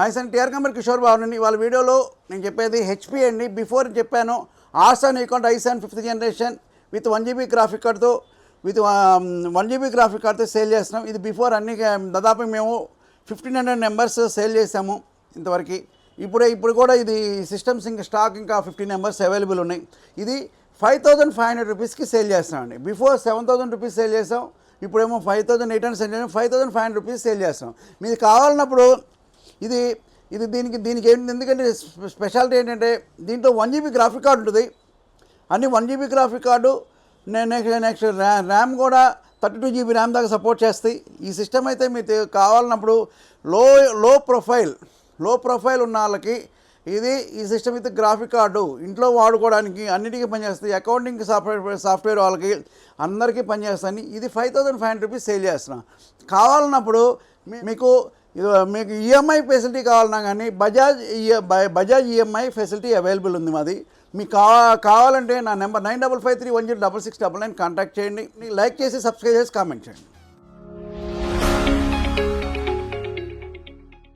Hi sir, TR company Kishore బాబుని. వాళ్ళ వీడియోలో నేను చెప్పేది హెచ్పి అండి. బిఫోర్ చెప్పాను ఆర్సన్ ఈకాన్ i7 5th generation with 1GB graphic కార్డ్తో సేల్ చేస్తున్నాం. ఇది బిఫోర్ అన్ని దాదాపు మేము 1500 నెంబర్స్ సేల్ చేసాము ఇంతవరకు. ఇప్పుడు కూడా ఇది సిస్టమ్స్ ఇంకా స్టాక్ ఇంకా 15 నెంబర్స్ అవైలబుల్ ఉన్నాయి. ఇది 5500 రూపీస్కి సేల్ చేస్తామండి. బిఫోర్ 7000 రూపీస్ సేల్ చేసాం, ఇప్పుడేమో 5800 సేల్ చేసాం, 5500 రూపీస్ సేల్ చేస్తాం. మీకు కావాలన్నప్పుడు ఇది దీనికి ఏంటి, ఎందుకంటే స్పెషాలిటీ ఏంటంటే దీంట్లో 1GB గ్రాఫిక్ కార్డు ఉంటుంది. అన్ని 1GB graphic card, next RAM కూడా 32GB ర్యామ్ దాకా సపోర్ట్ చేస్తాయి. ఈ సిస్టమ్ అయితే మీకు కావాలన్నప్పుడు లో ప్రొఫైల్ ఉన్న వాళ్ళకి ఈ సిస్టమ్ అయితే గ్రాఫిక్ కార్డు ఇంట్లో వాడుకోవడానికి అన్నిటికీ పనిచేస్తుంది. అకౌంటింగ్ సాఫ్ట్వేర్ వాళ్ళకి అందరికీ పనిచేస్తుంది. ఇది 5500 రూపీస్ సేల్ చేస్తున్నాం. కావాలన్నప్పుడు మీకు ఈఎంఐ ఫెసిలిటీ కావాలన్నా కానీ బజాజ్ ఈఎంఐ ఫెసిలిటీ అవైలబుల్ ఉంది మాది. మీకు కావాలంటే నా నెంబర్ 9553106699 కాంటాక్ట్ చేయండి. లైక్ చేసి సబ్స్క్రైబ్ చేసి కామెంట్ చేయండి.